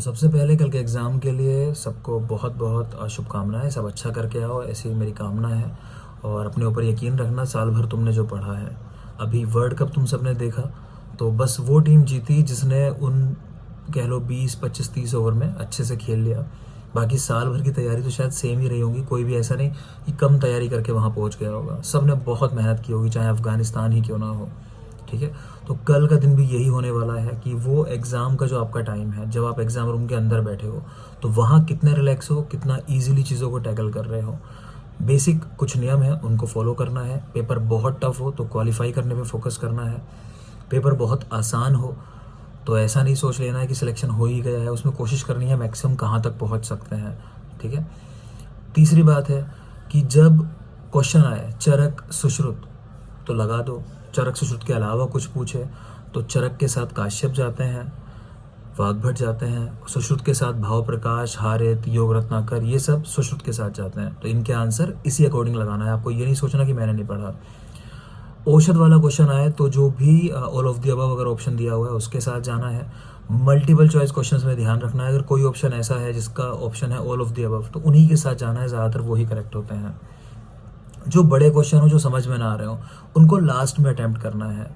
तो सबसे पहले कल के एग्ज़ाम के लिए सबको बहुत बहुत शुभकामनाएं। सब अच्छा करके आओ, ऐसी मेरी कामना है। और अपने ऊपर यकीन रखना, साल भर तुमने जो पढ़ा है, अभी वर्ल्ड कप तुम सबने देखा, तो बस वो टीम जीती जिसने उन कह लो 20 25 30 ओवर में अच्छे से खेल लिया। बाकी साल भर की तैयारी तो शायद सेम ही रही होगी, कोई भी ऐसा नहीं कि कम तैयारी करके वहाँ पहुँच गया होगा। सब ने बहुत मेहनत की होगी, चाहे अफ़गानिस्तान ही क्यों ना हो। ठीक है, तो कल का दिन भी यही होने वाला है कि वो एग्ज़ाम का जो आपका टाइम है, जब आप एग्ज़ाम रूम के अंदर बैठे हो, तो वहाँ कितने रिलैक्स हो, कितना ईजिली चीज़ों को टैकल कर रहे हो। बेसिक कुछ नियम है, उनको फॉलो करना है। पेपर बहुत टफ हो तो क्वालिफाई करने पे फोकस करना है। पेपर बहुत आसान हो तो ऐसा नहीं सोच लेना है कि सिलेक्शन हो ही गया है, उसमें कोशिश करनी है मैक्सिमम कहाँ तक पहुँच सकते हैं। ठीक है, तीसरी बात है कि जब क्वेश्चन आए चरक सुश्रुत तो लगा दो। चरक सुश्रुत के अलावा कुछ पूछे तो चरक के साथ काश्यप जाते हैं, वाग्भट जाते हैं। सुश्रुत के साथ भाव प्रकाश, हारित, योग रत्नाकर, ये सब सुश्रुत के साथ जाते हैं। तो इनके आंसर इसी अकॉर्डिंग लगाना है, आपको ये नहीं सोचना कि मैंने नहीं पढ़ा। औषध वाला क्वेश्चन आए तो जो भी ऑल ऑफ द अबव अगर ऑप्शन दिया हुआ है उसके साथ जाना है। मल्टीपल चॉइस क्वेश्चंस में ध्यान रखना है, अगर कोई ऑप्शन ऐसा है जिसका ऑप्शन है ऑल ऑफ द अबव तो उन्हीं के साथ जाना है, ज़्यादातर वही करेक्ट होते हैं। जो बड़े क्वेश्चन हो, जो समझ में ना आ रहे हो, उनको लास्ट में अटेम्प्ट करना है।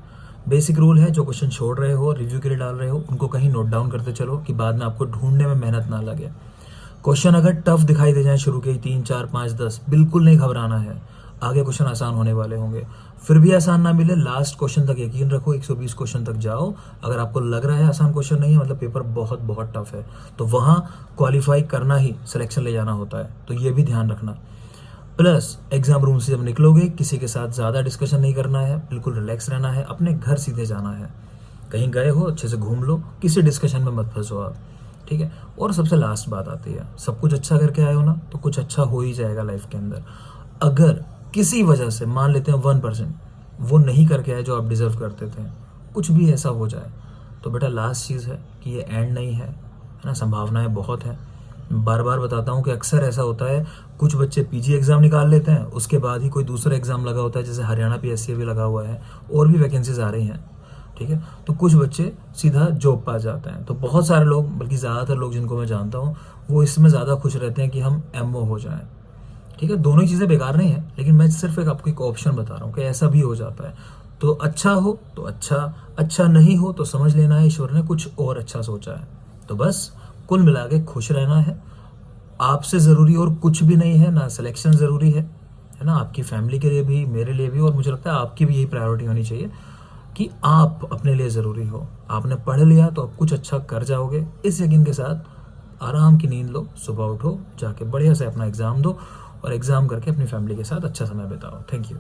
बेसिक रूल है, जो क्वेश्चन छोड़ रहे हो, रिव्यू के लिए डाल रहे हो, उनको कहीं नोट डाउन करते चलो कि बाद में आपको ढूंढने में मेहनत ना लगे। क्वेश्चन अगर टफ दिखाई दे जाए शुरू के ही 3 4 5 10, बिल्कुल नहीं घबराना है, आगे क्वेश्चन आसान होने वाले होंगे। फिर भी आसान ना मिले, लास्ट क्वेश्चन तक यकीन रखो, 120 क्वेश्चन तक जाओ। अगर आपको लग रहा है आसान क्वेश्चन नहीं है, मतलब पेपर बहुत बहुत टफ है, तो वहाँ क्वालिफाई करना ही सिलेक्शन ले जाना होता है, तो ये भी ध्यान रखना। प्लस एग्जाम रूम से जब निकलोगे, किसी के साथ ज़्यादा डिस्कशन नहीं करना है, बिल्कुल रिलैक्स रहना है, अपने घर सीधे जाना है। कहीं गए हो अच्छे से घूम लो, किसी डिस्कशन में मत फंसो आप। ठीक है, और सबसे लास्ट बात आती है, सब कुछ अच्छा करके आए हो ना तो कुछ अच्छा हो ही जाएगा लाइफ के अंदर। अगर किसी वजह से मान लेते हैं 1% वो नहीं करके आए जो आप डिजर्व करते थे, कुछ भी ऐसा हो जाए, तो बेटा लास्ट चीज़ है कि ये एंड नहीं है ना, संभावनाएं बहुत हैं। बार बार बताता हूँ कि अक्सर ऐसा होता है, कुछ बच्चे पीजी एग्ज़ाम निकाल लेते हैं, उसके बाद ही कोई दूसरा एग्ज़ाम लगा होता है, जैसे हरियाणा पीएससी भी लगा हुआ है, और भी वैकेंसीज आ रही हैं। ठीक है, तो कुछ बच्चे सीधा जॉब पा जाते हैं। तो बहुत सारे लोग, बल्कि ज़्यादातर लोग जिनको मैं जानता हूँ, वो इसमें ज़्यादा खुश रहते हैं कि हम एमओ हो जाएं। ठीक है, दोनों ही चीज़ें बेकार नहीं है, लेकिन मैं सिर्फ आपको एक ऑप्शन बता रहा हूँ कि ऐसा भी हो जाता है। तो अच्छा हो तो अच्छा, अच्छा नहीं हो तो समझ लेना है ईश्वर ने कुछ और अच्छा सोचा है। तो बस कुल मिला के खुश रहना है। आपसे ज़रूरी और कुछ भी नहीं है, ना सिलेक्शन ज़रूरी है ना, आपकी फैमिली के लिए भी, मेरे लिए भी, और मुझे लगता है आपकी भी यही प्रायोरिटी होनी चाहिए कि आप अपने लिए ज़रूरी हो। आपने पढ़ लिया तो आप कुछ अच्छा कर जाओगे, इस यकीन के साथ आराम की नींद लो, सुबह उठो, जाके बढ़िया से अपना एग्ज़ाम दो, और एग्ज़ाम करके अपनी फैमिली के साथ अच्छा समय बिताओ। Thank you.